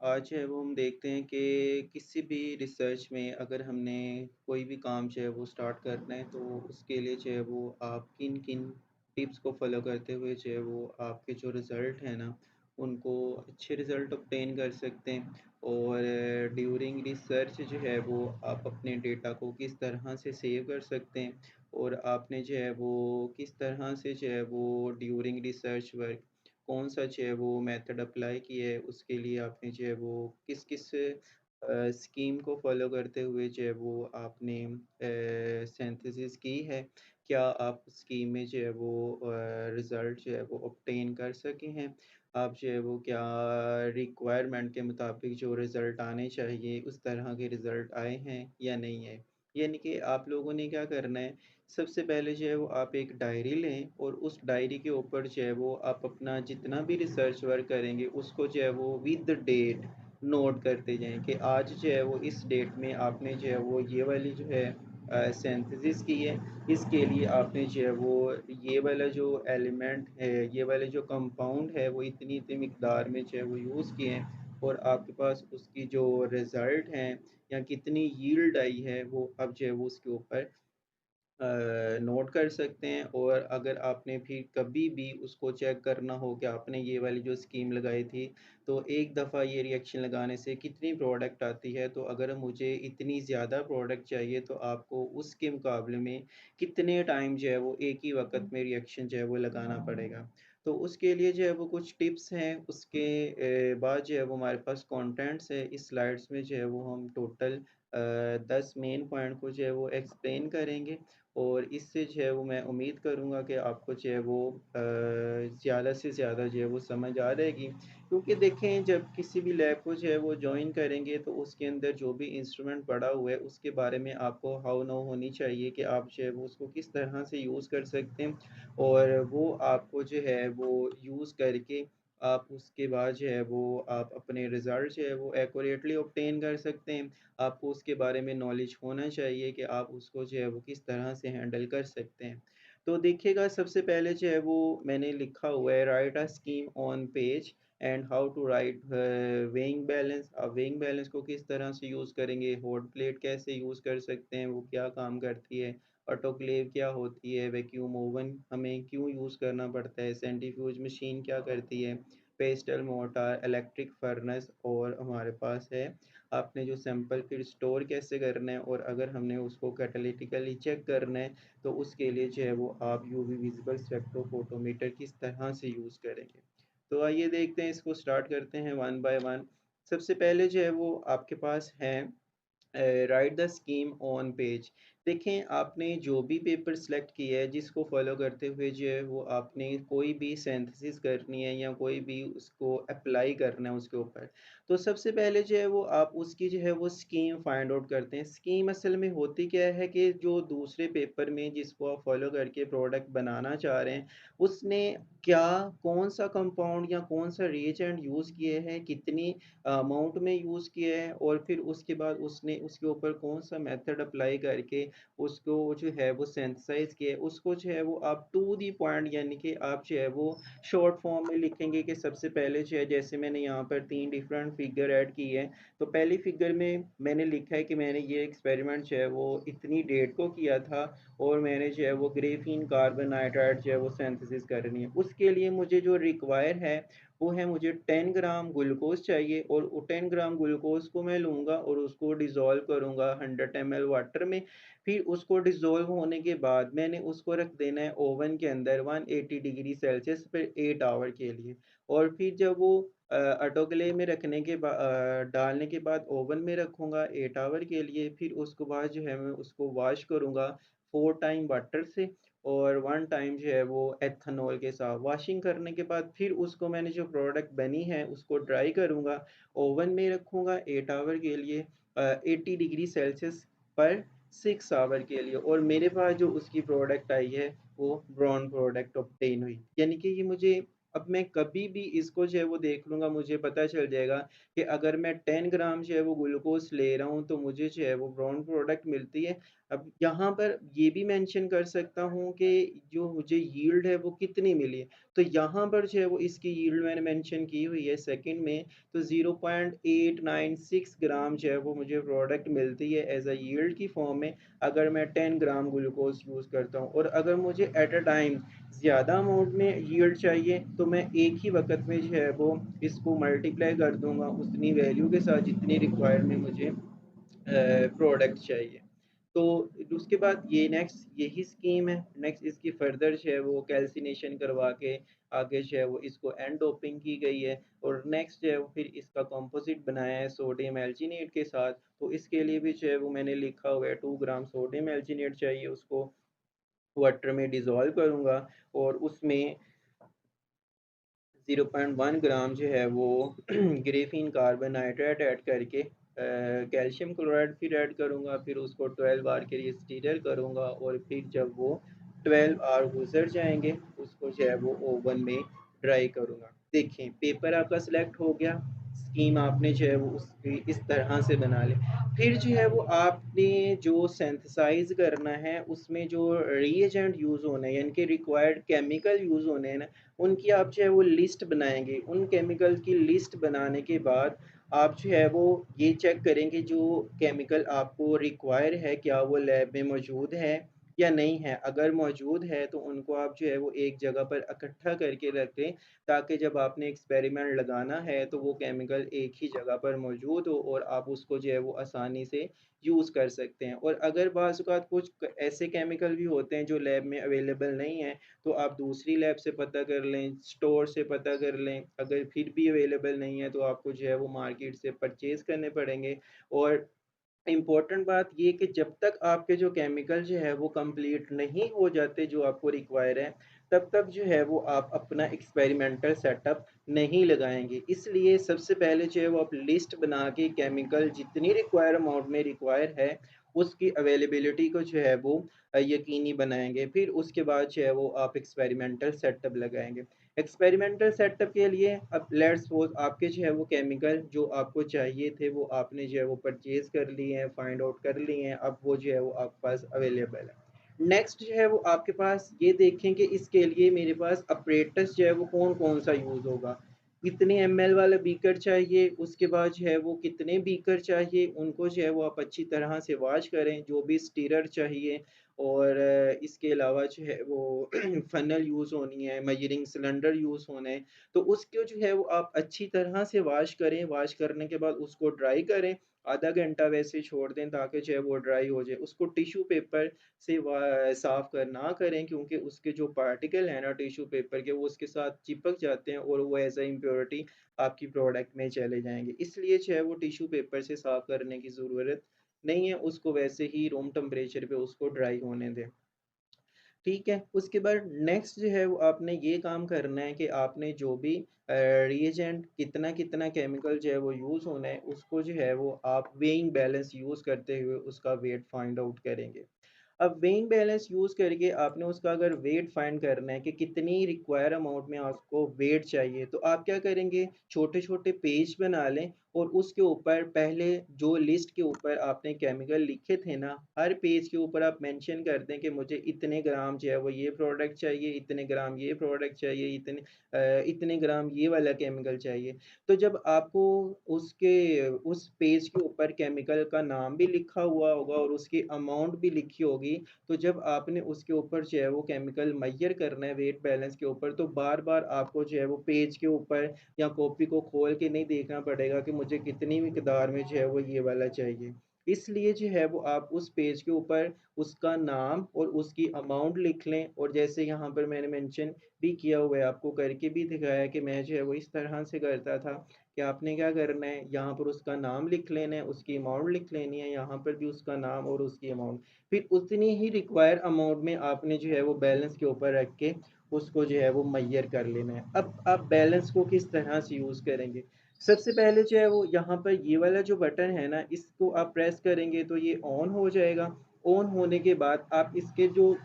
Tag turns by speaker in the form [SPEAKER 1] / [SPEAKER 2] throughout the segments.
[SPEAKER 1] आज है वो हम देखते हैं कि किसी भी रिसर्च में अगर हमने कोई भी काम जो है वो स्टार्ट करना है तो उसके लिए जो है वो आप किन किन टिप्स को फॉलो करते हुए जो है वो आपके जो रिज़ल्ट है ना उनको अच्छे रिज़ल्ट ऑब्टेन कर सकते हैं। और ड्यूरिंग रिसर्च जो है वो आप अपने डेटा को किस तरह से सेव कर सकते हैं और आपने जो है वो किस तरह से जो है वो ड्यूरिंग रिसर्च वर्क कौन-सा जो है वो मेथड अप्लाई किया है, उसके लिए आपने जो है वो किस-किस स्कीम को फ़ॉलो करते हुए जो है वो आपने सिंथेसिस की है। क्या आप स्कीम में जो है वो रिज़ल्ट जो है वो ऑब्टेन कर सके हैं? आप जो है वो क्या रिक्वायरमेंट के मुताबिक जो रिज़ल्ट आने चाहिए, उस तरह के रिज़ल्ट आए हैं या नहीं आए? यानी कि आप लोगों ने क्या करना है, सबसे पहले जो है वो आप एक डायरी लें और उस डायरी के ऊपर जो है वो आप अपना जितना भी रिसर्च वर्क करेंगे उसको जो है वो विद डेट नोट करते जाएँ कि आज जो है वो इस डेट में आपने जो है वो ये वाली जो है सिंथेसिस की है। इसके लिए आपने जो है वो ये वाला जो एलिमेंट है, ये वाले जो कंपाउंड है वो इतनी-इतनी मिकदार में जो है वो यूज़ किए हैं और आपके पास उसकी जो रिज़ल्ट हैं या कितनी यील्ड आई है वो अब जो है वो उसके ऊपर नोट कर सकते हैं। और अगर आपने फिर कभी भी उसको चेक करना हो कि आपने ये वाली जो स्कीम लगाई थी, तो एक दफ़ा ये रिएक्शन लगाने से कितनी प्रोडक्ट आती है, तो अगर मुझे इतनी ज़्यादा प्रोडक्ट चाहिए तो आपको उसके मुकाबले में कितने टाइम जो है वो एक ही वक़्त में रिएक्शन जो है वो लगाना पड़ेगा। तो उसके लिए जो है वो कुछ टिप्स हैं, उसके बाद जो है वो हमारे पास कंटेंट्स है, इस स्लाइड्स में जो है वो हम टोटल 10 मेन पॉइंट को जो है वो एक्सप्लेन करेंगे और इससे जो है वो मैं उम्मीद करूँगा कि आपको जो है वो ज़्यादा से ज़्यादा जो है वो समझ आ जाएगी। क्योंकि देखें जब किसी भी लैब को जो है वो जॉइन करेंगे तो उसके अंदर जो भी इंस्ट्रूमेंट पड़ा हुआ है उसके बारे में आपको हाउ नो होनी चाहिए कि आप जो है वो उसको किस तरह से यूज़ कर सकते हैं और वो आपको जो है वो यूज़ करके आप उसके बाद जो है वो आप अपने रिज़ल्ट जो है वो एक्यूरेटली ऑब्टेन कर सकते हैं। आपको उसके बारे में नॉलेज होना चाहिए कि आप उसको जो है वो किस तरह से हैंडल कर सकते हैं। तो देखिएगा सबसे पहले जो है वो मैंने लिखा हुआ है write a scheme on page and how to write weighing balance. आप वेइंग बैलेंस को किस तरह से यूज़ करेंगे, हॉट प्लेट कैसे यूज़ कर सकते हैं, वो क्या काम करती है, ऑटोक्लेव क्या होती है, वैक्यूम ओवन हमें क्यों यूज़ करना पड़ता है, सेंट्रीफ्यूज मशीन क्या करती है, पेस्टल मोर्टार, इलेक्ट्रिक फर्नेस और हमारे पास है आपने जो सैंपल फिर स्टोर कैसे करना है और अगर हमने उसको कैटालिटिकली चेक करना है तो उसके लिए जो है वो आप यूवी विजिबल स्पेक्ट्रोफोटोमीटर किस तरह से यूज़ करेंगे। तो आइए देखते हैं, इसको स्टार्ट करते हैं वन बाय वन। सबसे पहले जो है वो आपके पास है right the scheme on page. देखें आपने जो भी पेपर सेलेक्ट किया है जिसको फॉलो करते हुए जो है वो आपने कोई भी सिंथेसिस करनी है या कोई भी उसको अप्लाई करना है उसके ऊपर, तो सबसे पहले जो है वो आप उसकी जो है वो स्कीम फाइंड आउट करते हैं। स्कीम असल में होती क्या है कि जो दूसरे पेपर में जिसको आप फॉलो करके प्रोडक्ट बनाना चाह रहे हैं उसने क्या कौन सा कंपाउंड या कौन सा रिएजेंट यूज़ किए हैं, कितनी अमाउंट में यूज़ किया है और फिर उसके बाद उसने उसके ऊपर कौन-सा मेथड अप्लाई करके उसको जो है वो सिंथेसाइज़ किया है, उसको जो है वो आप टू द पॉइंट यानी कि आप जो है वो शॉर्ट फॉर्म में लिखेंगे कि सबसे पहले जो है जैसे मैंने यहाँ पर 3 डिफरेंट फिगर ऐड की है। तो पहली फिगर में मैंने लिखा है कि मैंने ये एक्सपेरिमेंट जो है वो इतनी डेट को किया था और मैंने जो है वो ग्रेफीन कार्बन नाइट्राइड जो है वो सिंथेसिस करनी है। उसके लिए मुझे जो रिक्वायर है वो है मुझे 10 ग्राम ग्लूकोज़ चाहिए और वो 10 ग्राम ग्लूकोज़ को मैं लूँगा और उसको डिज़ोल्व करूँगा 100 ml वाटर में। फिर उसको डिज़ोल्व होने के बाद मैंने उसको रख देना है ओवन के अंदर 180 डिग्री सेल्सियस पे 8 आवर के लिए। और फिर जब वो ऑटोक्लेव में डालने के बाद ओवन में रखूँगा 8 आवर के लिए। फिर उसके बाद जो है मैं उसको वॉश करूँगा 4 टाइम वाटर से और 1 टाइम जो है वो एथेनॉल के साथ। वॉशिंग करने के बाद फिर उसको मैंने जो प्रोडक्ट बनी है उसको ड्राई करूँगा, ओवन में रखूँगा 8 आवर के लिए 80 डिग्री सेल्सियस पर 6 आवर के लिए और मेरे पास जो उसकी प्रोडक्ट आई है वो ब्राउन प्रोडक्ट ऑब्टेन हुई। यानी कि ये मुझे अब मैं कभी भी इसको जो है वो देख लूँगा, मुझे पता चल जाएगा कि अगर मैं 10 ग्राम जो है वो ग्लूकोज़ ले रहा हूँ, तो मुझे जो है वो ब्राउन प्रोडक्ट मिलती है। अब यहाँ पर ये भी मेंशन कर सकता हूँ कि जो मुझे यील्ड है वो कितनी मिली है। तो यहाँ पर जो है वो इसकी यील्ड मैंने मेंशन की हुई है सेकंड में, तो 0.896 ग्राम जो है वो मुझे प्रोडक्ट मिलती है एज़ अ यील्ड की फॉर्म में, अगर मैं 10 ग्राम ग्लूकोज़ यूज़ करता हूँ। और अगर मुझे एट अ टाइम ज़्यादा अमाउंट में यील्ड चाहिए, तो मैं एक ही वक़्त में जो है वो इसको मल्टीप्लाई कर दूँगा उतनी वैल्यू के साथ जितनी रिक्वायर्ड में मुझे प्रोडक्ट चाहिए। तो उसके बाद ये नेक्स्ट यही स्कीम है। नेक्स्ट इसकी फर्दर जो है वो कैल्सिनेशन करवा के आगे जो है वो इसको एंड डोपिंग की गई है, और नेक्स्ट जो है वो फिर इसका कंपोज़िट बनाया है सोडियम एल्जिनेट के साथ। तो इसके लिए भी जो है वो मैंने लिखा हुआ है 2 ग्राम सोडियम एल्जिनेट चाहिए, उसको वाटर में डिज़ोल्व करूँगा और उसमें 0.1 ग्राम जो है वो ग्रेफीन कार्बन नाइट्रेट ऐड करके कैल्शियम क्लोराइड फिर ऐड करूँगा, फिर उसको 12 आवर के लिए स्टीर करूँगा, और फिर जब वो 12 आवर गुजर जाएंगे, उसको जो है वो ओवन में ड्राई करूँगा। देखिए पेपर आपका सिलेक्ट हो गया, स्कीम आपने जो है वो उसकी इस तरह से बना ली। फिर जो है वो आपने जो सिंथेसाइज करना है, उसमें जो रिएजेंट यूज़ होने हैं, यानी कि रिक्वायर्ड केमिकल यूज़ होने हैं ना, उनकी आप जो है वो लिस्ट बनाएँगे। उन केमिकल की लिस्ट बनाने के बाद आप जो है वो ये चेक करेंगे जो केमिकल आपको रिक्वायर है, क्या वो लैब में मौजूद है या नहीं है। अगर मौजूद है तो उनको आप जो है वो एक जगह पर इकट्ठा करके रख दें, ताकि जब आपने एक्सपेरिमेंट लगाना है तो वो केमिकल एक ही जगह पर मौजूद हो और आप उसको जो है वो आसानी से यूज़ कर सकते हैं। और अगर बाज़ औक़ात कुछ ऐसे केमिकल भी होते हैं जो लैब में अवेलेबल नहीं है, तो आप दूसरी लैब से पता कर लें, स्टोर से पता कर लें। अगर फिर भी अवेलेबल नहीं है तो आपको जो है वो मार्केट से परचेज़ करने पड़ेंगे। और इम्पोर्टेंट बात ये कि जब तक आपके जो केमिकल जो है वो कंप्लीट नहीं हो जाते जो आपको रिक्वायर है, तब तक जो है वो आप अपना एक्सपेरिमेंटल सेटअप नहीं लगाएँगे। इसलिए सबसे पहले जो है वो आप लिस्ट बना के केमिकल जितनी रिक्वायर अमाउंट में रिक्वायर है, उसकी अवेलेबिलिटी को जो है वो यकीनी बनाएँगे। फिर उसके बाद जो है वो आप एक्सपेरिमेंटल सेटअप लगाएँगे। एक्सपेरिमेंटल सेटअप के लिए अब लेट्स सपोज़ आपके जो है वो केमिकल जो आपको चाहिए थे वो आपने जो है वो परचेज़ कर लिए हैं, फाइंड आउट कर लिए हैं, अब वो जो है वो आपके पास अवेलेबल है। नेक्स्ट जो है वो आपके पास ये देखें कि इसके लिए मेरे पास अपरेटस जो है वो कौन-कौन सा यूज़ होगा। कितने एमएल वाला बीकर चाहिए, उसके बाद जो है वो कितने बीकर चाहिए, उनको जो है वो आप अच्छी तरह से वॉश करें, जो भी स्टीरर चाहिए। और इसके अलावा जो है वो फ़नल यूज़ होनी है, मेजरिंग सिलेंडर यूज़ होने हैं, तो उसको जो है वो आप अच्छी तरह से वॉश करें, वॉश करने के बाद उसको ड्राई करें, आधा घंटा वैसे छोड़ दें ताकि जो है वो ड्राई हो जाए। उसको टिश्यू पेपर से साफ़ कर ना करें, क्योंकि उसके जो पार्टिकल हैं ना टिश्यू पेपर के, वो उसके साथ चिपक जाते हैं और वो एज़ अ इम्प्योरिटी आपकी प्रोडक्ट में चले जाएँगे। इसलिए जो है वो टिश्यू पेपर से साफ़ करने की ज़रूरत नहीं है, उसको वैसे ही रूम टेम्परेचर पे उसको ड्राई होने दें। ठीक है, उसके बाद नेक्स्ट जो है वो आपने ये काम करना है कि आपने जो भी रिएजेंट कितना-कितना केमिकल जो है वो यूज़ होना है, उसको जो है वो आप वेइंग बैलेंस यूज़ करते हुए उसका वेट फाइंड आउट करेंगे। अब वेइंग बैलेंस यूज़ करके आपने उसका अगर वेट फाइंड करना है कि कितनी रिक्वायर अमाउंट में आपको वेट चाहिए, तो आप क्या करेंगे, छोटे-छोटे पेज बना लें और उसके ऊपर पहले जो लिस्ट के ऊपर आपने केमिकल लिखे थे ना, हर पेज के ऊपर आप मेंशन कर दें कि मुझे इतने ग्राम जो है वो ये प्रोडक्ट चाहिए, इतने ग्राम ये प्रोडक्ट चाहिए, इतने ग्राम ये वाला केमिकल चाहिए। तो जब आपको उस पेज के ऊपर केमिकल का नाम भी लिखा हुआ होगा और उसकी अमाउंट भी लिखी होगी, तो जब आपने उसके ऊपर जो है वो केमिकल मेज़र करना है वेट बैलेंस के ऊपर, तो बार-बार आपको जो है वो पेज के ऊपर या कॉपी को खोल के नहीं देखना पड़ेगा कि मुझे कितनी मिकदार में जो है वो ये वाला चाहिए। इसलिए जो है वो आप उस पेज के ऊपर उसका नाम और उसकी अमाउंट लिख लें, और जैसे यहाँ पर मैंने मेंशन भी किया हुआ है, आपको करके भी दिखाया कि मैं जो है वो इस तरह से करता था कि आपने क्या करना है, यहाँ पर उसका नाम लिख लेना है, उसकी अमाउंट लिख लेनी है, यहाँ पर भी उसका नाम और उसकी अमाउंट। फिर उतनी ही रिक्वायर अमाउंट में आपने जो है वो बैलेंस के ऊपर रख के उसको जो है वो मेजर कर लेना है। अब आप बैलेंस को किस तरह से यूज़ करेंगे? सबसे पहले जो है वो यहाँ पर ये वाला जो बटन है ना, इसको आप प्रेस करेंगे तो ये ऑन हो जाएगा। ऑन होने के बाद आप इसके जो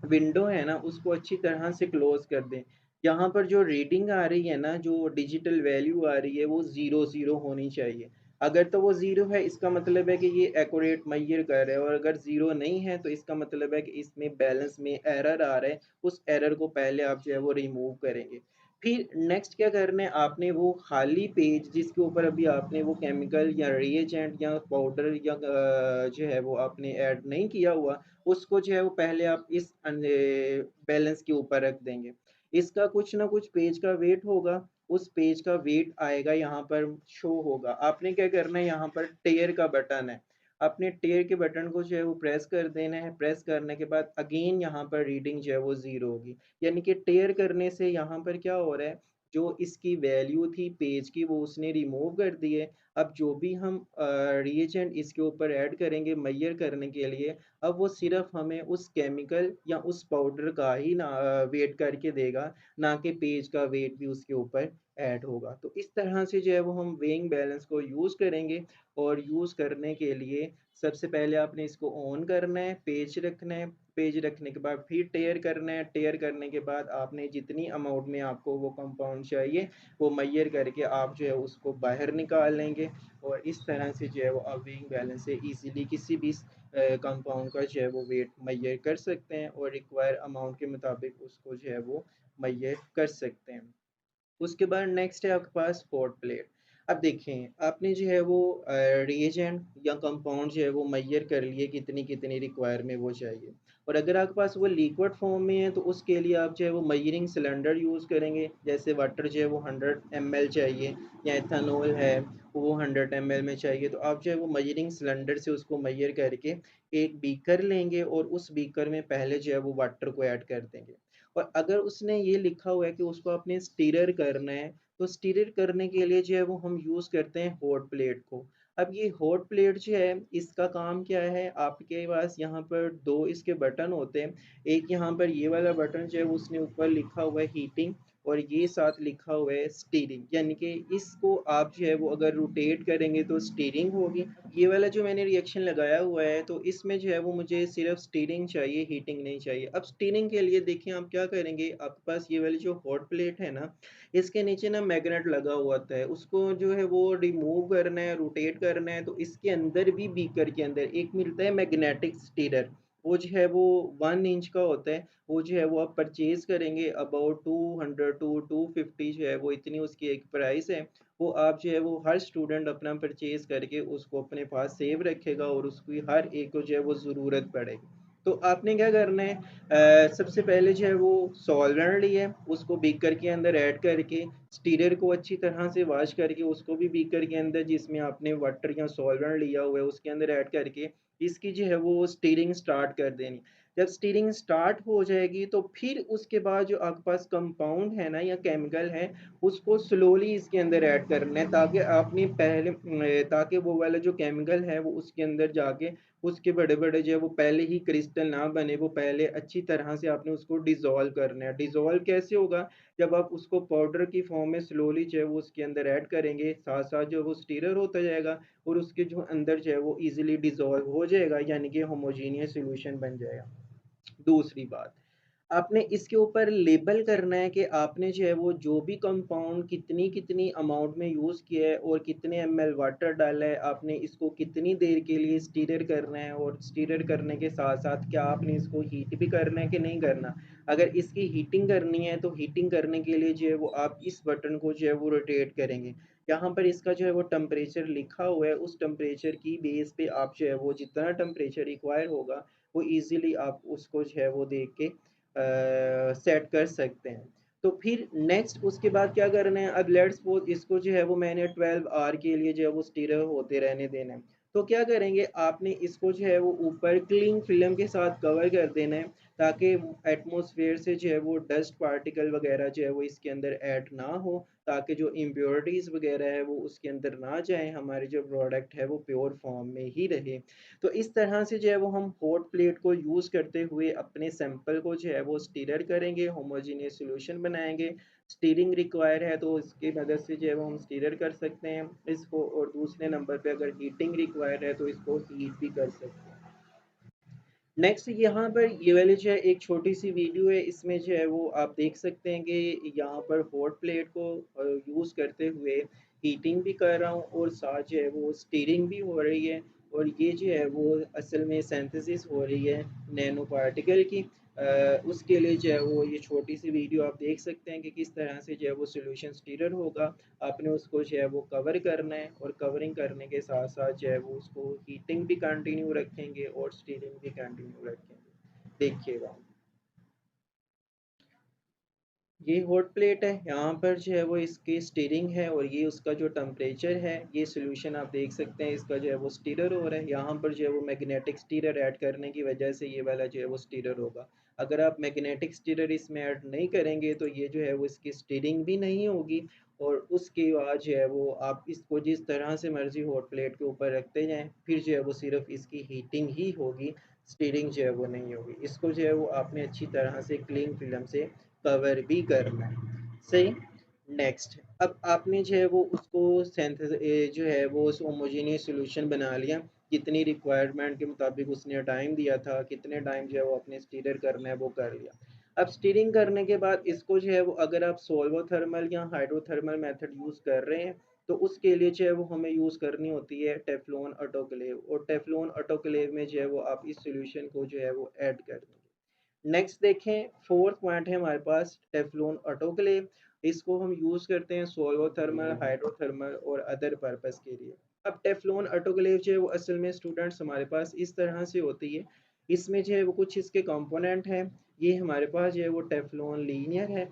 [SPEAKER 1] विंडो है ना, उसको अच्छी तरह से क्लोज़ कर दें। यहाँ पर जो रीडिंग आ रही है ना, जो डिजिटल वैल्यू आ रही है वो 0 होनी चाहिए। अगर तो वो 0 है इसका मतलब है कि ये एक्यूरेट मेजर कर रहा है, और अगर 0 नहीं है तो इसका मतलब है कि इसमें बैलेंस में एरर आ रहा है। उस एरर को पहले आप जो है वो रिमूव करेंगे। फिर नेक्स्ट क्या करना है, आपने वो खाली पेज जिसके ऊपर अभी आपने वो केमिकल या रिएजेंट या पाउडर या जो है वो आपने ऐड नहीं किया हुआ, उसको जो है वो पहले आप इस बैलेंस के ऊपर रख देंगे। इसका कुछ ना कुछ पेज का वेट होगा, उस पेज का वेट आएगा यहाँ पर शो होगा। आपने क्या करना है, यहाँ पर टेयर का बटन है, अपने टेयर के बटन को जो है वो प्रेस कर देना है। प्रेस करने के बाद अगेन यहाँ पर रीडिंग जो है वो 0 होगी। यानी कि टेयर करने से यहाँ पर क्या हो रहा है, जो इसकी वैल्यू थी पेज की वो उसने रिमूव कर दी है। अब जो भी हम रिएजेंट इसके ऊपर ऐड करेंगे मेजर करने के लिए, अब वो सिर्फ हमें उस केमिकल या उस पाउडर का ही ना वेट करके देगा, ना कि पेज का वेट भी उसके ऊपर ऐड होगा। तो इस तरह से जो है वो हम वेइंग बैलेंस को यूज़ करेंगे। और यूज़ करने के लिए सबसे पहले आपने इसको ऑन करना है, पेज रखना है, पेज रखने के बाद फिर टेयर करना है। टेयर करने के बाद आपने जितनी अमाउंट में आपको वो कंपाउंड चाहिए वो मेजर करके आप जो है उसको बाहर निकाल लेंगे। और इस तरह से जो है वो आप वेइंग बैलेंस से इजीली किसी भी कंपाउंड का जो है वो वेट मेजर कर सकते हैं, और रिक्वायर अमाउंट के मुताबिक उसको जो है वो मेजर कर सकते हैं। उसके बाद नेक्स्ट है आपके पास हॉट प्लेट। अब देखें आपने जो है वो रिएजेंट या कंपाउंड जो है वो मेजर कर लिए कितनी कितनी रिक्वायर में वो चाहिए। और अगर आपके पास वो लिक्विड फॉर्म में है तो उसके लिए आप जो है वो मेजरिंग सिलेंडर यूज़ करेंगे। जैसे वाटर जो है वो 100 ml चाहिए, या एथेनॉल है वो 100 ml में चाहिए, तो आप जो है वो मेजरिंग सिलेंडर से उसको मेजर करके एक बीकर लेंगे, और उस बीकर में पहले जो है वो वाटर को ऐड कर देंगे। और अगर उसने ये लिखा हुआ है कि उसको आपने स्टीरर करना है, तो स्टीरर करने के लिए जो है वो हम यूज़ करते हैं हॉट प्लेट को। अब ये हॉट प्लेट जो है इसका काम क्या है, आपके पास यहाँ पर दो इसके बटन होते हैं। एक यहाँ पर ये वाला बटन जो है उसने ऊपर लिखा हुआ है हीटिंग, और ये साथ लिखा हुआ है स्टीरिंग, यानी कि इसको आप जो है वो अगर रोटेट करेंगे तो स्टीरिंग होगी। ये वाला जो मैंने रिएक्शन लगाया हुआ है तो इसमें जो है वो मुझे सिर्फ स्टीरिंग चाहिए, हीटिंग नहीं चाहिए। अब स्टीरिंग के लिए देखिए आप क्या करेंगे, आपके पास ये वाली जो हॉट प्लेट है ना, इसके नीचे ना मैग्नेट लगा हुआ होता है, उसको जो है वो रिमूव करना है, रोटेट करना है। तो इसके अंदर भी बीकर के अंदर एक मिलता है मैग्नेटिक स्टीरर, वो जो है वो 1 इंच का होता है। वो जो है वो आप परचेज करेंगे अबाउट 200 टू 250 जो है वो इतनी उसकी एक प्राइस है। वो आप जो है वो हर स्टूडेंट अपना परचेज करके उसको अपने पास सेव रखेगा, और उसकी हर एक को जो है वो ज़रूरत पड़ेगी। तो आपने क्या करना है, सबसे पहले जो है वो सॉल्वेंट लिया है, उसको बीकर के अंदर ऐड करके स्टीरर को अच्छी तरह से वॉश करके उसको भी बीकर के अंदर जिसमें आपने वाटर या सॉल्वेंट लिया हुआ है उसके अंदर ऐड करके इसकी जो है वो स्टीरिंग स्टार्ट कर देनी। जब स्टीरिंग स्टार्ट हो जाएगी तो फिर उसके बाद जो आपके पास कंपाउंड है ना या केमिकल है, उसको स्लोली इसके अंदर ऐड करना है, ताकि आपने पहले ताकि वो वाला जो केमिकल है वो उसके अंदर जाके उसके बड़े बड़े जो है वो पहले ही क्रिस्टल ना बने, वो पहले अच्छी तरह से आपने उसको डिज़ोल्व करना है। डिज़ोल्व कैसे होगा, जब आप उसको पाउडर की फॉर्म में स्लोली जो है वो उसके अंदर ऐड करेंगे, साथ साथ जो है वो स्टीरर होता जाएगा, और उसके जो अंदर जो है वो ईजिली डिज़ोल्व हो जाएगा, यानी कि होमोजीनियस सॉल्यूशन बन जाएगा। दूसरी बात, आपने इसके ऊपर लेबल करना है कि आपने जो है वो जो भी कंपाउंड कितनी-कितनी अमाउंट में यूज़ किया है और कितने एमएल वाटर डाला है, आपने इसको कितनी देर के लिए स्टीरर करना है, और स्टीरर करने के साथ-साथ क्या आपने इसको हीट भी करना है कि नहीं करना। अगर इसकी हीटिंग करनी है, तो हीटिंग करने के लिए जो है वो आप इस बटन को जो है वो रोटेट करेंगे। यहाँ पर इसका जो है वो टेम्परेचर लिखा हुआ है, उस टेम्परेचर की बेस पे आप जो है वो जितना टेम्परेचर रिक्वायर होगा, वो ईज़िली आप उसको जो है वो देख के सेट कर सकते हैं। तो फिर नेक्स्ट उसके बाद क्या करना है, अब लेट्स सपोज़ इसको जो है वो मैंने 12 आवर के लिए जो है वो स्टीयर होते रहने देना है। तो क्या करेंगे, आपने इसको जो है वो ऊपर क्लिंग फ़िल्म के साथ कवर कर देना है, ताकि एटमॉस्फेयर से जो है वो डस्ट पार्टिकल वगैरह जो है वो इसके अंदर ऐड ना हो, ताकि जो इम्प्योरिटीज़ वगैरह है वो उसके अंदर ना जाएँ, हमारी जो प्रोडक्ट है वो प्योर फॉर्म में ही रहे। तो इस तरह से जो है वो हम हॉट प्लेट को यूज़ करते हुए अपने सैंपल को जो है वो स्टीरर करेंगे, होमोजेनियस सॉल्यूशन बनाएँगे। स्टीरिंग रिक्वायर है तो उसकी मदद से जो है वो हम स्टीरर कर सकते हैं इसको, और दूसरे नंबर पे अगर हीटिंग रिक्वायर है तो इसको हीट भी कर सकते हैं। नेक्स्ट यहाँ पर ये वाली जो है एक छोटी सी वीडियो है, इसमें जो है वो आप देख सकते हैं कि यहाँ पर हॉट प्लेट को यूज़ करते हुए हीटिंग भी कर रहा हूँ और साथ जो है वो स्टीरिंग भी हो रही है। और ये जो है वो असल में सिंथेसिस हो रही है नैनो पार्टिकल की। उसके लिए जो है वो ये छोटी सी वीडियो आप देख सकते हैं कि किस तरह से जो है वो सोल्यूशन स्टीरर होगा। आपने उसको जो है वो कवर करना है और कवरिंग करने के साथ साथ जो है वो उसको हीटिंग भी कंटिन्यू रखेंगे और स्टीरिंग भी कंटिन्यू रखेंगे। देखिएगा, ये हॉट प्लेट है, यहाँ पर जो है वो इसकी स्टीरिंग है और ये उसका जो टेम्परेचर है, ये सोल्यूशन आप देख सकते हैं इसका जो है वो स्टीरर हो रहा है। यहाँ पर जो है वो मैग्नेटिक स्टीरर ऐड करने की वजह से ये वाला जो है वो स्टीरर होगा। अगर आप मैग्नेटिक स्टीरर इसमें ऐड नहीं करेंगे तो ये जो है वो इसकी स्टीरिंग भी नहीं होगी। और उसके बाद जो है वो आप इसको जिस तरह से मर्जी हॉट प्लेट के ऊपर रखते जाएं, फिर जो है वो सिर्फ इसकी हीटिंग ही होगी, स्टीरिंग जो है वो नहीं होगी। इसको जो है वो आपने अच्छी तरह से क्लिंग फिल्म से कवर भी करना है। सही। नेक्स्ट, अब आपने जो है वो उसको जो है वो उस होमोजेनियस सॉल्यूशन बना लिया, कितनी रिक्वायरमेंट के मुताबिक उसने टाइम दिया था, कितने टाइम जो है वो अपने स्टीरर करना है वो कर लिया। अब स्टीरिंग करने के बाद इसको जो है वो अगर आप सोल्वोथर्मल या हाइड्रोथर्मल मेथड यूज़ कर रहे हैं तो उसके लिए जो है वो हमें यूज़ करनी होती है टेफ्लॉन ऑटोक्लेव। और टेफ्लॉन ऑटोक्लेव में जो है वो आप इस सॉल्यूशन को जो है वो ऐड कर देंगे। नेक्स्ट देखें, फोर्थ पॉइंट है हमारे पास टेफ्लॉन ऑटोक्लेव। इसको हम यूज़ करते हैं सोलोथर्मल, हाइड्रोथर्मल और अदर पर्पस के लिए। अब टेफ्लॉन ऑटोक्लेव जो है वो असल में स्टूडेंट्स हमारे पास इस तरह से होती है। इसमें जो है वो कुछ इसके कंपोनेंट हैं। ये हमारे पास जो है वो टेफ्लॉन लीनियर है।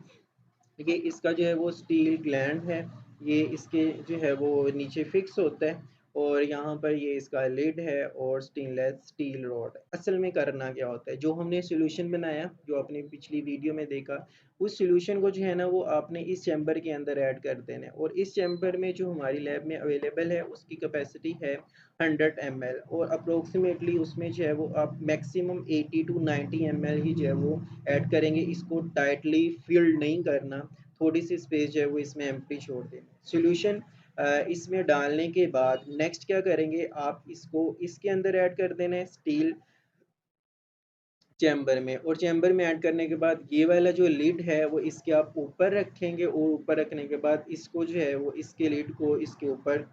[SPEAKER 1] ये इसका जो है वो स्टील ग्लैंड है। ये इसके जो है वो नीचे फिक्स होता है। और यहाँ पर ये इसका लिड है और स्टेनलेस स्टील रॉड है। असल में करना क्या होता है, जो हमने सॉल्यूशन बनाया, जो आपने पिछली वीडियो में देखा, उस सॉल्यूशन को जो है ना वो आपने इस चैम्बर के अंदर ऐड कर देना है। और इस चैम्बर में जो हमारी लैब में अवेलेबल है उसकी कैपेसिटी है 100 ml। और अप्रोक्सीमेटली उसमें जो है वो आप मैक्सिमम 80 to 90 ml ही जो है वो ऐड करेंगे। इसको टाइटली फिल्ड नहीं करना, थोड़ी सी स्पेस जो है वो इसमें एम्प्टी छोड़ देना। सॉल्यूशन इसमें डालने के बाद नेक्स्ट क्या करेंगे, आप इसको इसके अंदर ऐड कर देना है स्टील चैम्बर में। और चैम्बर में ऐड करने के बाद ये वाला जो लिड है वो इसके आप ऊपर रखेंगे और ऊपर रखने के बाद इसको जो है वो इसके लिड को इसके ऊपर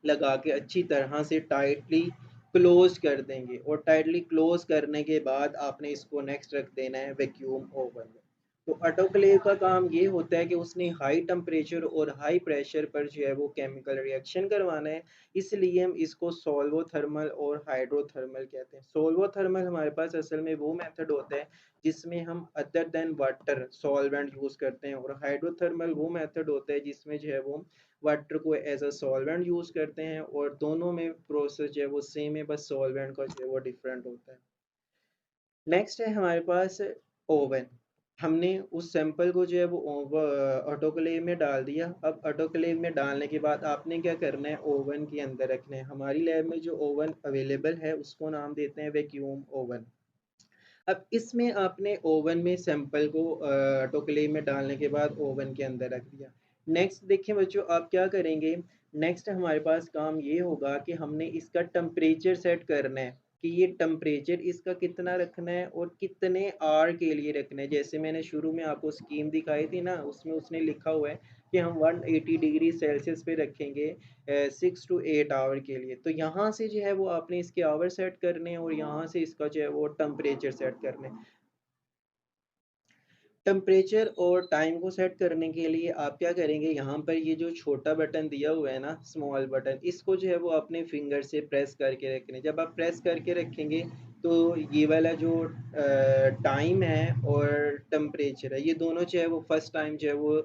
[SPEAKER 1] लगा के अच्छी तरह से टाइटली क्लोज कर देंगे। और टाइटली क्लोज करने के बाद आपने इसको नेक्स्ट रख देना है वैक्यूम ओवन में। तो ऑटोक्लेव का काम ये होता है कि उसने हाई टेम्परेचर और हाई प्रेशर पर जो है वो केमिकल रिएक्शन करवाना है। इसलिए हम इसको सोल्वोथर्मल और हाइड्रोथर्मल कहते हैं। सोल्वोथर्मल हमारे पास असल में वो मेथड होता है जिसमें हम other than water solvent use करते हैं। और हाइड्रोथर्मल वो मेथड होता है जिसमें जो है वो वाटर को एज अ सॉल्वेंट यूज़ करते हैं। और दोनों में प्रोसेस जो है वो सेम है, बस सॉल्वेंट का जो है वो डिफरेंट होता है। नेक्स्ट है हमारे पास ओवन। हमने उस सैंपल को जो है वो ऑटोक्लेव में डाल दिया। अब ऑटोक्लेव में डालने के बाद आपने क्या करना है, ओवन के अंदर रखना है। हमारी लैब में जो ओवन अवेलेबल है उसको नाम देते हैं वैक्यूम ओवन। अब इसमें आपने ओवन में सैंपल को ऑटोक्लेव में डालने के बाद ओवन के अंदर रख दिया। नेक्स्ट देखिए बच्चों, आप क्या करेंगे, नेक्स्ट हमारे पास काम ये होगा कि हमने इसका टेम्परेचर सेट करना है कि ये टेम्परेचर इसका कितना रखना है और कितने आर के लिए रखना है। जैसे मैंने शुरू में आपको स्कीम दिखाई थी ना, उसमें उसने लिखा हुआ है कि हम 180 डिग्री सेल्सियस पे रखेंगे 6 to 8 आवर के लिए। तो यहाँ से जो है वो आपने इसके आवर सेट करने हैं और यहाँ से इसका जो है वो टेम्परेचर सेट करने। टेम्परेचर और टाइम को सेट करने के लिए आप क्या करेंगे, यहाँ पर ये जो छोटा बटन दिया हुआ है ना, स्मॉल बटन, इसको जो है वो अपने फिंगर से प्रेस करके रखने। जब आप प्रेस करके रखेंगे तो ये वाला जो टाइम है और टेम्परेचर है, ये दोनों जो है वो फर्स्ट टाइम जो है वो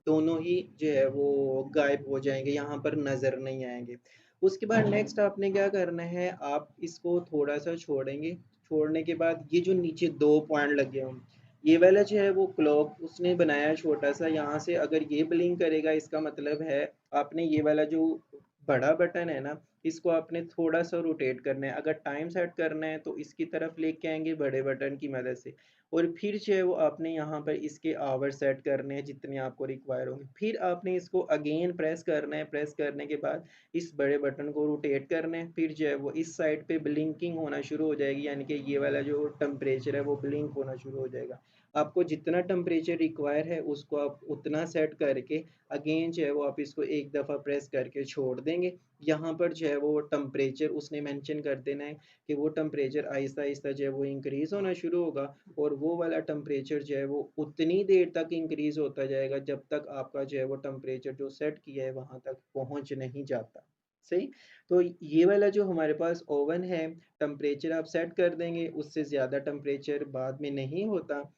[SPEAKER 1] दोनों ही जो है वो गायब हो जाएंगे, यहाँ पर नज़र नहीं आएंगे। उसके बाद नेक्स्ट आपने क्या करना है, आप इसको थोड़ा सा छोड़ेंगे। छोड़ने के बाद ये जो नीचे दो पॉइंट लगे होंगे, ये वाला जो है वो क्लॉक उसने बनाया छोटा सा। यहाँ से अगर ये ब्लिंक करेगा इसका मतलब है आपने ये वाला जो बड़ा बटन है ना, इसको आपने थोड़ा-सा रोटेट करना है। अगर टाइम सेट करना है तो इसकी तरफ लेके आएँगे बड़े बटन की मदद से, और फिर जो है वो आपने यहाँ पर इसके आवर सेट करने हैं जितने आपको रिक्वायर होंगे। फिर आपने इसको अगेन प्रेस करना है, प्रेस करने के बाद इस बड़े बटन को रोटेट करना है। फिर जो है वो इस साइड पे ब्लिंकिंग होना शुरू हो जाएगी, यानी कि ये वाला जो टेम्परेचर है वो ब्लिंक होना शुरू हो जाएगा। आपको जितना टेम्परेचर रिक्वायर है उसको आप उतना सेट करके अगेन जो है वो आप इसको एक दफ़ा प्रेस करके छोड़ देंगे। यहाँ पर जो है वो टेम्परेचर उसने मेंशन कर देना है कि वो टेम्परेचर आहिस्ता-आहिस्ता जो है वो इंक्रीज़ होना शुरू होगा, और वो वाला टेम्परेचर जो है वो उतनी देर तक इंक्रीज़ होता जाएगा जब तक आपका जो है वो टेम्परेचर जो सेट किया है वहाँ तक पहुँच नहीं जाता। सही? तो ये वाला जो हमारे पास ओवन है, टेम्परेचर आप सेट कर देंगे, उससे ज़्यादा टेम्परेचर बाद में नहीं होता।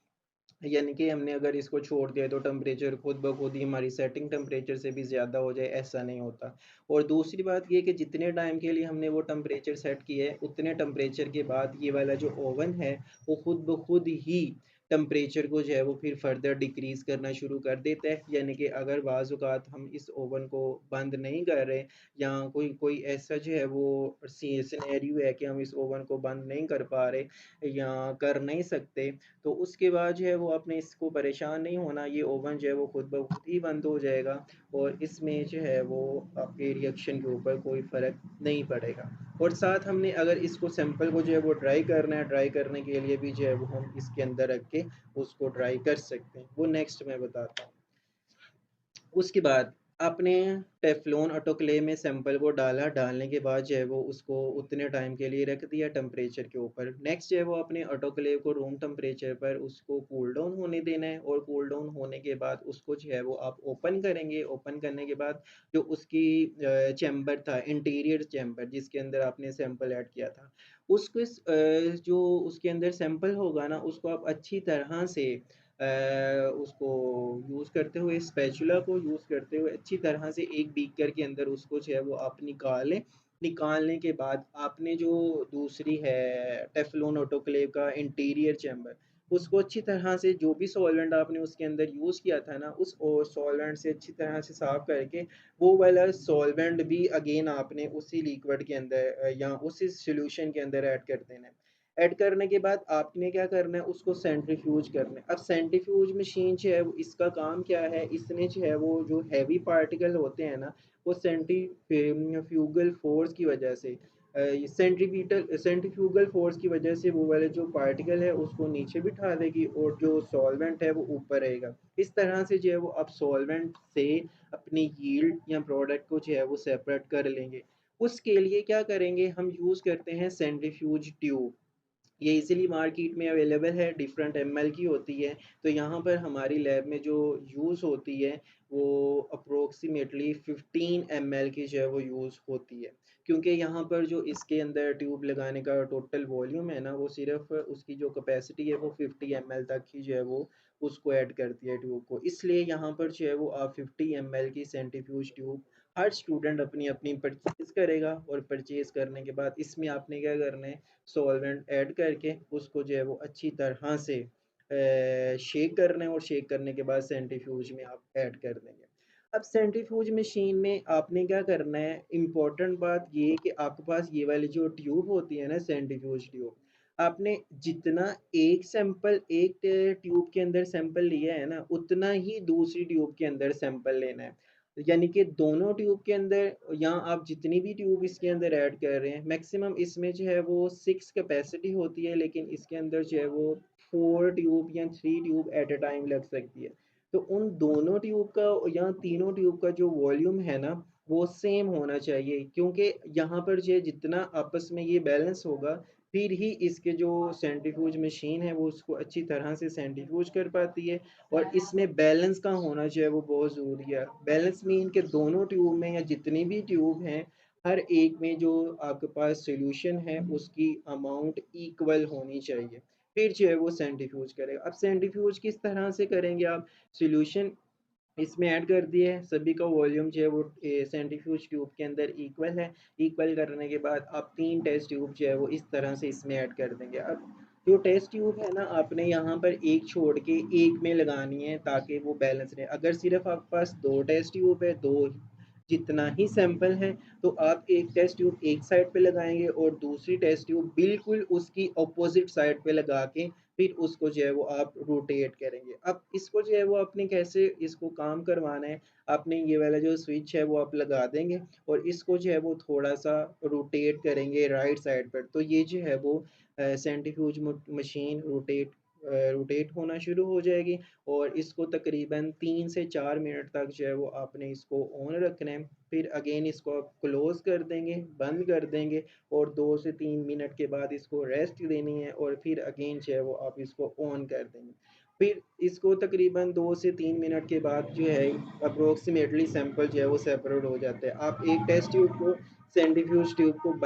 [SPEAKER 1] यानी कि हमने अगर इसको छोड़ दिया तो टेम्परेचर खुद ब खुद ही हमारी सेटिंग टेम्परेचर से भी ज़्यादा हो जाए, ऐसा नहीं होता। और दूसरी बात ये कि जितने टाइम के लिए हमने वो टेम्परेचर सेट किया है उतने टेम्परेचर के बाद ये वाला जो ओवन है वो खुद ब खुद ही टेम्परेचर को जो है वो फिर फर्दर डिक्रीज़ करना शुरू कर देता है। यानी कि अगर बाज़ औक़ात हम इस ओवन को बंद नहीं कर रहे, या कोई कोई ऐसा जो है वो सिनेरियो है कि हम इस ओवन को बंद नहीं कर पा रहे या कर नहीं सकते, तो उसके बाद जो है वो आपने इसको परेशान नहीं होना, ये ओवन जो है वो खुद ब खुद ही बंद हो जाएगा, और इसमें जो है वो आपके रिएक्शन के ऊपर कोई फ़र्क नहीं पड़ेगा। और साथ हमने अगर इसको सैंपल को जो है वो ड्राई करना है, ड्राई करने के लिए भी जो है वो हम इसके अंदर रख के उसको ड्राई कर सकते हैं, वो नेक्स्ट मैं बताता हूँ। उसके बाद आपने टेफ्लॉन ऑटोक्लेव में सैंपल को डाला, डालने के बाद जो है वो उसको उतने टाइम के लिए रख दिया टेम्परेचर के ऊपर। नेक्स्ट जो है वो अपने ऑटोक्लेव को रूम टेम्परेचर पर उसको कूल डाउन होने देना है, और कूल डाउन होने के बाद उसको जो है वो आप ओपन करेंगे। ओपन करने के बाद जो उसकी चैम्बर था, इंटीरियर चैम्बर जिसके अंदर आपने सैंपल ऐड किया था, उसको जो उसके अंदर सैंपल होगा ना, उसको आप अच्छी तरह से उसको यूज़ करते हुए, स्पैचुला को यूज़ करते हुए अच्छी तरह से एक बीकर के अंदर उसको जो है वो आप निकालें। निकालने के बाद आपने जो दूसरी है टेफ्लॉन ऑटोक्लेव का इंटीरियर चैम्बर, उसको अच्छी तरह से जो भी सॉल्वेंट आपने उसके अंदर यूज़ किया था ना, उस सॉल्वेंट से अच्छी तरह से साफ़ करके वो वाला सॉल्वेंट भी अगेन आपने उसी लिक्विड के अंदर या उसी सॉल्यूशन के अंदर ऐड कर देना है। ऐड करने के बाद आपने क्या करना है, उसको सेंट्रीफ्यूज करना है। अब सेंट्रीफ्यूज मशीन जो है वो इसका काम क्या है, इसने जो है वो जो हैवी पार्टिकल होते हैं ना, वो सेंट्रीफ्यूगल फोर्स की वजह से सेंट्रीफ्यूगल फोर्स की वजह से वो वाले जो पार्टिकल है उसको नीचे बिठा देगी, और जो सॉल्वेंट है वो ऊपर रहेगा। इस तरह से जो है वो आप सॉल्वेंट से अपनी यील्ड या प्रोडक्ट को जो है वो सेपरेट कर लेंगे। उसके लिए क्या करेंगे, हम यूज़ करते हैं सेंट्रीफ्यूज ट्यूब। ये इजीली मार्केट में अवेलेबल है, डिफरेंट एमएल की होती है। तो यहाँ पर हमारी लैब में जो यूज़ होती है वो अप्रोक्सीमेटली 15 एमएल की जो है वो यूज़ होती है, क्योंकि यहाँ पर जो इसके अंदर ट्यूब लगाने का टोटल वॉल्यूम है ना, वो सिर्फ उसकी जो कैपेसिटी है वो 50 एमएल तक ही जो है वो उसको ऐड करती है ट्यूब को। इसलिए यहाँ पर जो है वो आप 50 एमएल की सेंट्रीफ्यूज ट्यूब हर स्टूडेंट अपनी अपनी परचेज़ करेगा, और परचेज़ करने के बाद इसमें आपने क्या करना है, सॉल्वेंट ऐड करके उसको जो है वो अच्छी तरह से शेक करना है, और शेक करने के बाद सेंट्रीफ्यूज में आप ऐड कर देंगे। अब सेंट्रीफ्यूज मशीन में आपने क्या करना है, इम्पोर्टेंट बात ये है कि आपके पास ये वाली जो ट्यूब होती है ना, सेंट्रीफ्यूज ट्यूब, आपने जितना एक सैंपल एक ट्यूब के अंदर सैंपल लिया है ना, उतना ही दूसरी ट्यूब के अंदर सैंपल लेना है। यानी कि दोनों ट्यूब के अंदर, या आप जितनी भी ट्यूब इसके अंदर ऐड कर रहे हैं, मैक्सिमम इसमें जो है वो 6 कैपेसिटी होती है, लेकिन इसके अंदर जो है वो 4 ट्यूब या 3 ट्यूब एट अ टाइम लग सकती है। तो उन दोनों ट्यूब का या तीनों ट्यूब का जो वॉल्यूम है ना, वो सेम होना चाहिए, क्योंकि यहाँ पर जो है जितना आपस में ये बैलेंस होगा, फिर ही इसके जो सेंट्रीफ्यूज मशीन है वो उसको अच्छी तरह से सेंट्रीफ्यूज कर पाती है। और इसमें बैलेंस का होना चाहिए, वो बहुत ज़रूरी है। बैलेंस मीन के दोनों ट्यूब में या जितनी भी ट्यूब हैं, हर एक में जो आपके पास सॉल्यूशन है उसकी अमाउंट इक्वल होनी चाहिए। फिर जो है वो सेंट्रीफ्यूज करेगा। अब सेंट्रीफ्यूज किस तरह से करेंगे आप, सॉल्यूशन इसमें ऐड कर दिए है, सभी का वॉल्यूम जो है वो सेंट्रीफ्यूज ट्यूब के अंदर इक्वल है। इक्वल करने के बाद आप 3 टेस्ट ट्यूब जो है वो इस तरह से इसमें ऐड कर देंगे। अब जो टेस्ट ट्यूब है ना, आपने यहाँ पर एक छोड़ के एक में लगानी है ताकि वो बैलेंस रहे। अगर सिर्फ आपके पास 2 टेस्ट ट्यूब है, 2 जितना ही सैंपल है, तो आप एक टेस्ट ट्यूब एक साइड पे लगाएँगे और दूसरी टेस्ट ट्यूब बिल्कुल उसकी अपोज़िट साइड पे लगा के फिर उसको जो है वो आप रोटेट करेंगे। अब इसको जो है वो आपने कैसे इसको काम करवाना है, आपने ये वाला जो स्विच है वो आप लगा देंगे और इसको जो है वो थोड़ा-सा रोटेट करेंगे राइट साइड पर। तो ये जो है वो सेंट्रीफ्यूज मशीन रोटेट होना शुरू हो जाएगी और इसको तकरीबन 3 से 4 मिनट तक जो है वो आपने इसको ऑन रखना है। फिर अगेन इसको आप क्लोज़ कर देंगे, बंद कर देंगे और 2 से 3 मिनट के बाद इसको रेस्ट देनी है और फिर अगेन जो है वो आप इसको ऑन कर देंगे। फिर इसको तकरीबन 2 से 3 मिनट के बाद जो है अप्रॉक्सिमेटली सैंपल जो है वो सेपरेट हो जाता है। आप एक टेस्ट ट्यूब को सेंट्रीफ्यूज ट्यूब को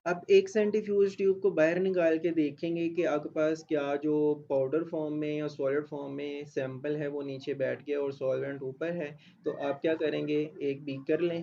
[SPEAKER 1] आप एक सेंट्रीफ्यूज ट्यूब को बाहर निकाल के देखेंगे कि आपके पास क्या जो पाउडर फॉर्म में या सॉलिड फॉर्म में सैंपल है वो नीचे बैठ गया और सॉल्वेंट ऊपर है। तो आप क्या करेंगे, एक बीकर लें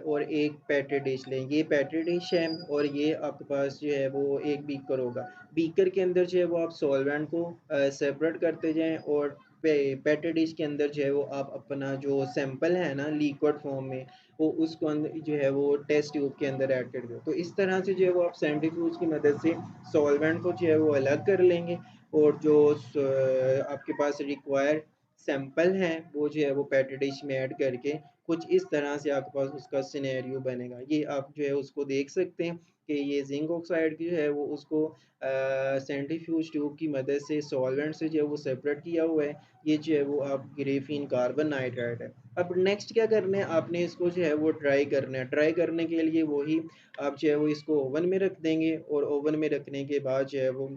[SPEAKER 1] और एक पेट्री डिश लें। ये पेट्री डिश है और ये आपके पास जो है वो एक बीकर होगा। बीकर के अंदर जो है वो आप सॉल्वेंट को सेपरेट करते जाएं और पेट्री डिश के अंदर जो है वो आप अपना जो सैंपल है ना लिक्विड फॉर्म में वो उसको अंदर जो है वो टेस्ट ट्यूब के अंदर ऐड कर दो। तो इस तरह से जो है वो आप सेंट्रीफ्यूज की मदद से सॉल्वेंट को जो है वो अलग कर लेंगे और जो आपके पास रिक्वायर्ड सैंपल हैं वो जो है वो पेट्री डिश में ऐड करके कुछ इस तरह से आपके पास उसका सिनेरियो बनेगा। ये आप जो है उसको देख सकते हैं कि ये जिंक ऑक्साइड की जो है वो उसको सेंट्रीफ्यूज ट्यूब की मदद से सॉल्वेंट से जो है वो सेपरेट किया हुआ है। ये जो है वो आप ग्रेफीन कार्बन नाइट्राइड है। अब नेक्स्ट क्या करना है, आपने इसको जो है वो ड्राई करना है। ड्राई करने के लिए वही आप जो है वो इसको ओवन में रख देंगे और ओवन में रखने के बाद जो है वो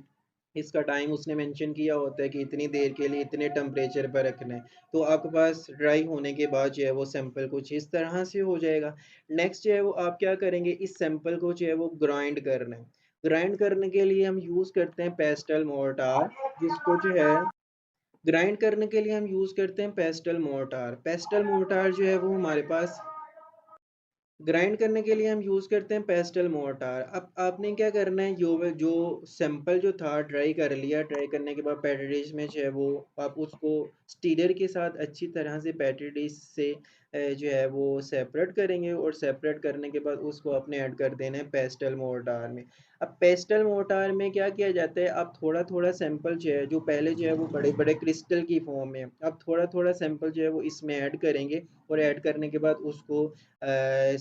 [SPEAKER 1] इसका टाइम उसने मेंशन किया होता है कि इतनी देर के लिए इतने टेम्परेचर पर रखना है। तो आपके पास ड्राई होने के बाद जो है वो सैंपल कुछ इस तरह से हो जाएगा। नेक्स्ट जो है वो आप क्या करेंगे, इस सैंपल को जो है वो ग्राइंड करना है। ग्राइंड करने के लिए हम यूज़ करते हैं पेस्टल मोर्टार, जिसको जो है ग्राइंड करने के लिए हम यूज़ करते हैं पेस्टल मोर्टार। पेस्टल मोर्टार जो है वो हमारे पास ग्राइंड करने के लिए हम यूज़ करते हैं पेस्टल मोर्टार। अब आपने क्या करना है, जो सैंपल जो था ड्राई कर लिया, ड्राई करने के बाद पैटी डिश में जो है वो आप उसको स्टीरर के साथ अच्छी तरह से पैटी डिश से जो है वो सेपरेट करेंगे और सेपरेट करने के बाद उसको आपने ऐड कर देना है पेस्टल मोर्टार में। अब पेस्टल मोर्टार में क्या किया जाता है, अब थोड़ा थोड़ा सैंपल जो है जो पहले जो है वो बड़े बड़े क्रिस्टल की फॉर्म में, अब थोड़ा थोड़ा सैंपल जो है वो इसमें ऐड करेंगे और ऐड करने के बाद उसको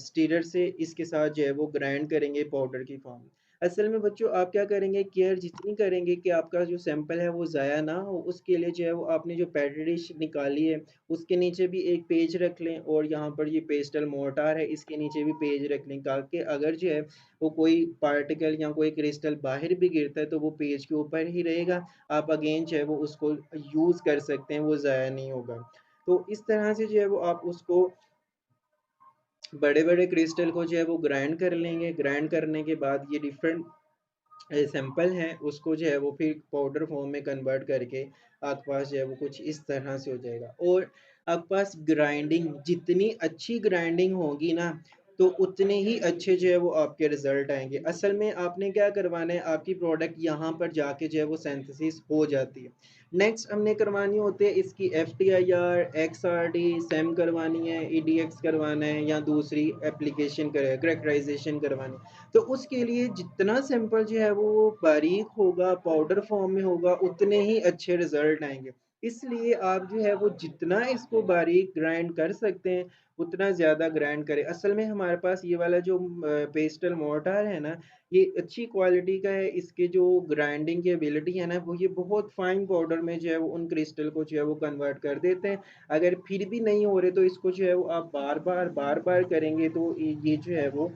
[SPEAKER 1] स्टीरर से इसके साथ जो है वो ग्राइंड करेंगे पाउडर की फॉर्म में। असल में बच्चों आप क्या करेंगे, केयर जितनी करेंगे कि आपका जो सैंपल है वो ज़ाया ना हो, उसके लिए जो है वो आपने जो पैटी डिश निकाली है उसके नीचे भी एक पेज रख लें और यहाँ पर ये पेस्टल मोर्टार है इसके नीचे भी पेज रख लें, ताकि अगर जो है वो कोई पार्टिकल या कोई क्रिस्टल बाहर भी गिरता है तो वो पेज के ऊपर ही रहेगा। आप अगेन जो है वो उसको यूज़ कर सकते हैं, वो ज़ाया नहीं होगा। तो इस तरह से जो है वो आप उसको बड़े-बड़े क्रिस्टल को जो है वो ग्राइंड कर लेंगे। ग्राइंड करने के बाद ये डिफरेंट सैंपल हैं उसको जो है वो फिर पाउडर फॉर्म में कन्वर्ट करके आपके पास जो है वो कुछ इस तरह से हो जाएगा। और आपके पास ग्राइंडिंग जितनी अच्छी ग्राइंडिंग होगी ना, तो उतने ही अच्छे जो है वो आपके रिजल्ट आएंगे। असल में आपने क्या करवाना है, आपकी प्रोडक्ट यहाँ पर जाके जो है वो सिंथेसिस हो जाती है। नेक्स्ट हमने करवानी होती है इसकी FTIR, XRD, सेम करवानी है, EDX करवाना है या दूसरी एप्लीकेशन करेक्टराइजेशन करवानी है। तो उसके लिए जितना सैंपल जो है वो बारीक होगा, पाउडर फॉर्म में होगा, उतने ही अच्छे रिजल्ट आएँगे। इसलिए आप जो है वो जितना इसको बारीक ग्राइंड कर सकते हैं, उतना ज़्यादा ग्राइंड करें। असल में हमारे पास ये वाला जो पेस्टल मोर्टार है ना, ये अच्छी क्वालिटी का है। इसके जो ग्राइंडिंग की एबिलिटी है ना, वो ये बहुत फाइन पाउडर में जो है वो उन क्रिस्टल को जो है वो कन्वर्ट कर देते हैं। अगर फिर भी नहीं हो रहे तो इसको जो है वो आप बार-बार करेंगे तो ये जो है वो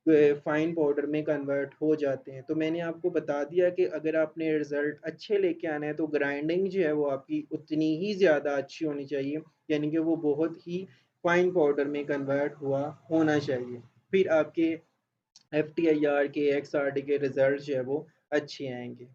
[SPEAKER 1] फाइन पाउडर में कन्वर्ट हो जाते हैं। तो मैंने आपको बता दिया कि अगर आपने रिज़ल्ट अच्छे लेके आने हैं तो ग्राइंडिंग जो है वो आपकी उतनी ही ज़्यादा अच्छी होनी चाहिए, यानी कि वो बहुत ही फाइन पाउडर में कन्वर्ट हुआ होना चाहिए। फिर आपके FTIR के, XRD के रिज़ल्ट जो है वो अच्छे आएँगे।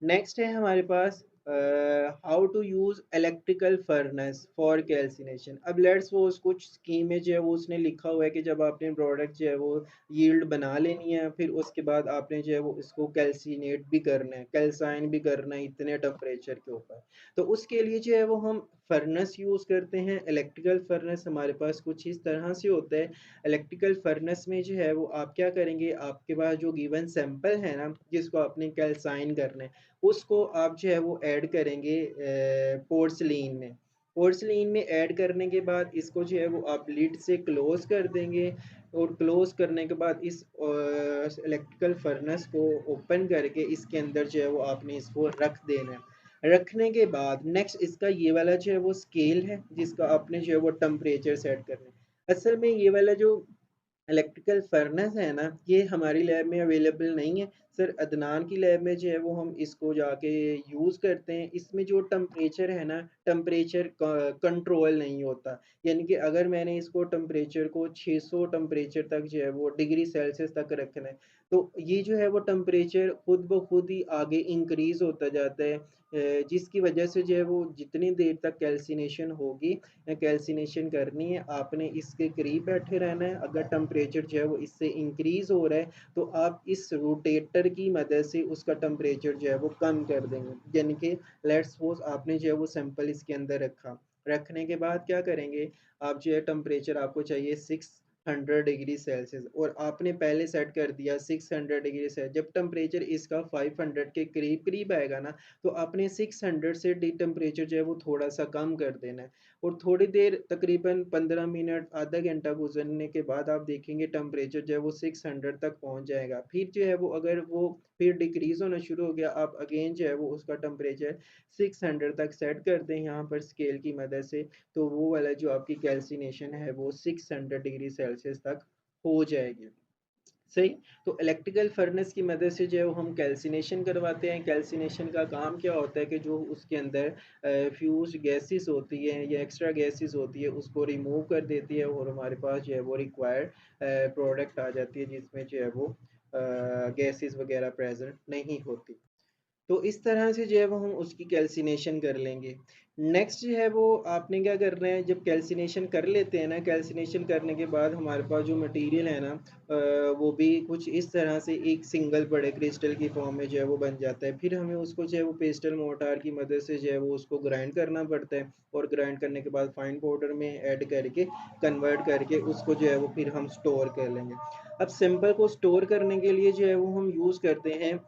[SPEAKER 1] नेक्स्ट है हमारे पास how to use electrical furnace for calcination. अब लेट्स सपोज कुछ स्कीम में जो है वो उसने लिखा हुआ है कि जब आपने प्रोडक्ट जो है वो यील्ड बना लेनी है, फिर उसके बाद आपने जो है वो इसको कैल्सिनेट भी करना है, कैल्साइन भी करना है इतने टेम्परेचर के ऊपर। तो उसके लिए जो है वो हम फर्नेस यूज़ करते हैं। इलेक्ट्रिकल फर्नेस हमारे पास कुछ इस तरह से होता है। इलेक्ट्रिकल फर्नेस में जो है वो आप क्या करेंगे, आपके पास जो गिवन सैंपल है ना, जिसको आपने कैल्साइन करना है, उसको आप जो है वो ऐड करेंगे पोर्सलीन में। पोर्सलीन में ऐड करने के बाद इसको जो है वो आप लिड से क्लोज़ कर देंगे, और क्लोज़ करने के बाद इस इलेक्ट्रिकल फर्नेस को ओपन करके इसके अंदर जो है वो आपने इसको रख देना है। रखने के बाद नेक्स्ट इसका ये वाला जो है वो स्केल है, जिसका आपने जो है वो टेम्परेचर सेट करना है। असल में ये वाला जो इलेक्ट्रिकल फर्नेस है ना, ये हमारी लैब में अवेलेबल नहीं है सर। अदनान की लैब में जो है वो हम इसको जाके यूज़ करते हैं। इसमें जो टेम्परेचर है ना, टेम्परेचर कंट्रोल नहीं होता। यानी कि अगर मैंने इसको टेम्परेचर को 600 टेम्परेचर तक जो है वो डिग्री सेल्सियस तक रखना है, तो ये जो है वो टेम्परेचर खुद ब खुद ही आगे इंक्रीज़ होता जाता है, जिसकी वजह से जो है वो जितनी देर तक कैल्सिनेशन होगी, कैल्सिनेशन करनी है, आपने इसके करीब बैठे रहना है। अगर टेम्परेचर जो है वो इससे इंक्रीज़ हो रहा है, तो आप इस रोटेटर की मदद से उसका टेम्परेचर जो है वो कम कर देंगे। यानी कि लेट्स सपोज आपने जो है वो सैंपल इसके अंदर रखा, रखने के बाद क्या करेंगे, आप जो है टेम्परेचर आपको चाहिए 600 डिग्री सेल्सियस, और आपने पहले सेट कर दिया 600 डिग्री सेल्सियस। जब टेम्परेचर इसका 500 के करीब करीब आएगा ना, तो आपने 600 से डी टेम्परेचर जो है वो थोड़ा सा कम कर देना है। और थोड़ी देर तकरीबन 15 मिनट आधा घंटा गुजरने के बाद आप देखेंगे टेम्परेचर जो है वो 600 तक पहुंच जाएगा। फिर जो है वो अगर वो फिर डिक्रीज होना शुरू हो गया, आप अगेन जो है वो उसका टेम्परेचर 600 तक सेट कर दें यहाँ पर स्केल की मदद से, तो वो वाला जो आपकी कैल्सिनेशन है वो 600 डिग्री सेल्सियस तक हो जाएगी। सही। तो इलेक्ट्रिकल फर्नेस की मदद से जो है वो हम कैल्सिनेशन करवाते हैं। कैल्सिनेशन का काम क्या होता है कि जो उसके अंदर फ्यूज गैसेस होती हैं या एक्स्ट्रा गैसेस होती है, उसको रिमूव कर देती है, और हमारे पास जो है वो रिक्वायर्ड प्रोडक्ट आ जाती है, जिसमें जो है वो गैसेस वगैरह प्रेजेंट नहीं होती। तो इस तरह से जो है वो हम उसकी कैल्सिनेशन कर लेंगे। नेक्स्ट जो है वो आपने क्या करना है, जब कैल्सिनेशन कर लेते हैं ना, कैल्सिनेशन करने के बाद हमारे पास जो मटेरियल है ना, वो भी कुछ इस तरह से एक सिंगल बड़े क्रिस्टल की फॉर्म में जो है वो बन जाता है। फिर हमें उसको जो है वो पेस्टल मोटार की मदद से जो है वो उसको ग्राइंड करना पड़ता है, और ग्राइंड करने के बाद फाइन पाउडर में ऐड करके कन्वर्ट करके उसको जो है वो फिर हम स्टोर कर लेंगे। अब सैंपल को स्टोर करने के लिए जो है वो हम यूज़ करते हैं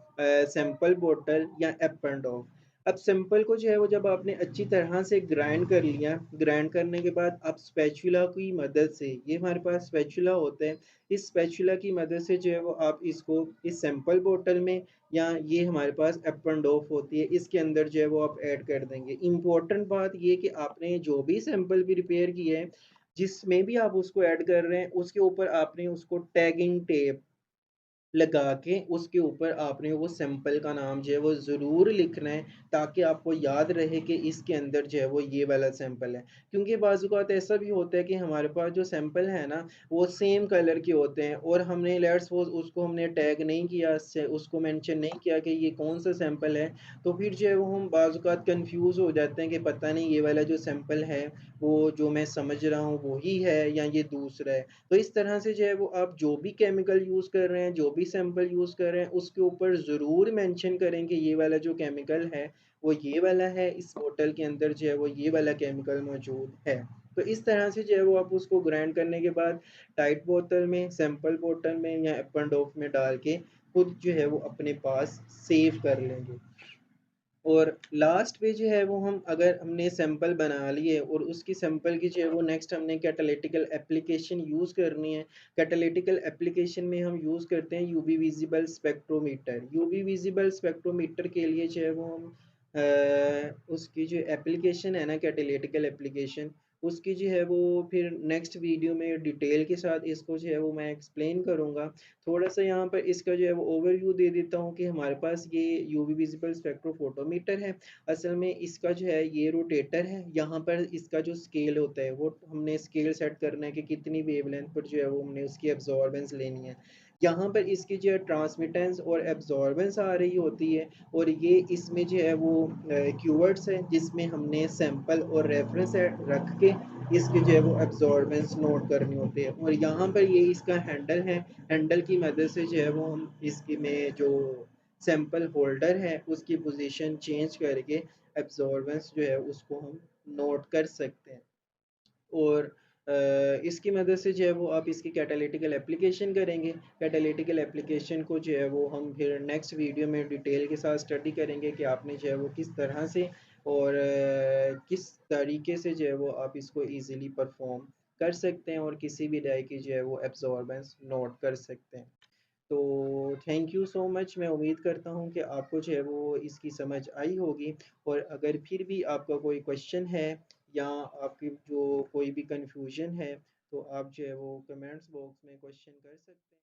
[SPEAKER 1] सैंपल बोतल या एप एंड ऑफ। अब सैंपल को जो है वो जब आपने अच्छी तरह से ग्राइंड कर लिया, ग्राइंड करने के बाद आप स्पैचुला की मदद से, ये हमारे पास स्पैचुला होता है, इस स्पैचुला की मदद से जो है वो आप इसको इस सैंपल बोतल में, या ये हमारे पास एप एंड ऑफ होती है, इसके अंदर जो है वो आप ऐड कर देंगे। इम्पोर्टेंट बात ये कि आपने जो भी सैंपल भी रिपेयर किए हैं, जिसमें भी आप उसको ऐड कर रहे हैं, उसके ऊपर आपने उसको टैगिंग टेप लगा के उसके ऊपर आपने वो सैंपल का नाम जो है वो ज़रूर लिखना है, ताकि आपको याद रहे कि इसके अंदर जो है वो ये वाला सैंपल है। क्योंकि बाज़-औक़ात ऐसा भी होता है कि हमारे पास जो सैंपल है ना, वो सेम कलर के होते हैं, और हमने लेट्स सपोज़ उसको हमने टैग नहीं किया, से उसको मेंशन नहीं किया कि ये कौन-सा सैंपल है, तो फिर जो है वो हम बाज़-औक़ात कन्फ्यूज़ हो जाते हैं कि पता नहीं ये वाला जो सैंपल है, वो जो मैं समझ रहा हूँ वो ही है या ये दूसरा है। तो इस तरह से जो है वो आप जो भी केमिकल यूज़ कर रहे हैं, जो भी सैंपल यूज़ कर रहे हैं, उसके ऊपर ज़रूर मेंशन करें कि ये वाला जो केमिकल है, वो ये वाला है, इस बोतल के अंदर जो है वो ये वाला केमिकल मौजूद है। तो इस तरह से जो है वो आप उसको ग्राइंड करने के बाद टाइट बोतल में, सैंपल बोतल में या एप एंड ऑफ में डाल के खुद जो है वो अपने पास सेव कर लेंगे। और लास्ट पे जो है वो हम, अगर हमने सैंपल बना लिए और उसकी सैंपल की जो है वो नेक्स्ट हमने कैटालिटिकल एप्लीकेशन यूज़ करनी है। कैटालिटिकल एप्लीकेशन में हम यूज़ करते हैं UV visible spectrometer. UV visible spectrometer के लिए जो है वो हम उसकी जो एप्लीकेशन है ना, कैटालिटिकल एप्लीकेशन, उसकी जो है वो फिर नेक्स्ट वीडियो में डिटेल के साथ इसको जो है वो मैं एक्सप्लेन करूँगा। थोड़ा सा यहाँ पर इसका जो है वो ओवरव्यू दे देता हूँ कि हमारे पास ये यूवी विजिबल स्पेक्ट्रोफोटोमीटर है। असल में इसका जो है ये रोटेटर है। यहाँ पर इसका जो स्केल होता है, वो हमने स्केल सेट करना है कि कितनी वेवलेंथ पर जो है वो हमने उसकी एब्जॉर्बेंस लेनी है। यहाँ पर इसकी जो है ट्रांसमिटेंस और एब्जॉर्बेंस आ रही होती है, और ये इसमें जो है वो कीवर्ड्स है, जिसमें हमने सैंपल और रेफरेंस रख के इसके जो है वो एब्जॉर्बेंस नोट करनी होती है। और यहाँ पर ये इसका हैंडल है, हैंडल की मदद से जो है वो हम इसकी में जो सैंपल होल्डर है उसकी पोजीशन चेंज करके एब्जॉर्बेंस जो है उसको हम नोट कर सकते हैं। और इसकी मदद से जो है वो आप इसकी कैटालिटिकल एप्लीकेशन करेंगे। कैटालिटिकल एप्लीकेशन को जो है वो हम फिर नेक्स्ट वीडियो में डिटेल के साथ स्टडी करेंगे कि आपने जो है वो किस तरह से और किस तरीके से जो है वो आप इसको ईज़िली परफ़ॉर्म कर सकते हैं और किसी भी डाई की जो है वो एब्ज़ॉर्बेंस नोट कर सकते हैं। तो थैंक यू सो मच। मैं उम्मीद करता हूँ कि आपको जो है वो इसकी समझ आई होगी। और अगर फिर भी आपका कोई क्वेश्चन है या आपकी जो कोई भी कन्फ्यूजन है तो आप जो है वो कमेंट्स बॉक्स में क्वेश्चन कर सकते हैं।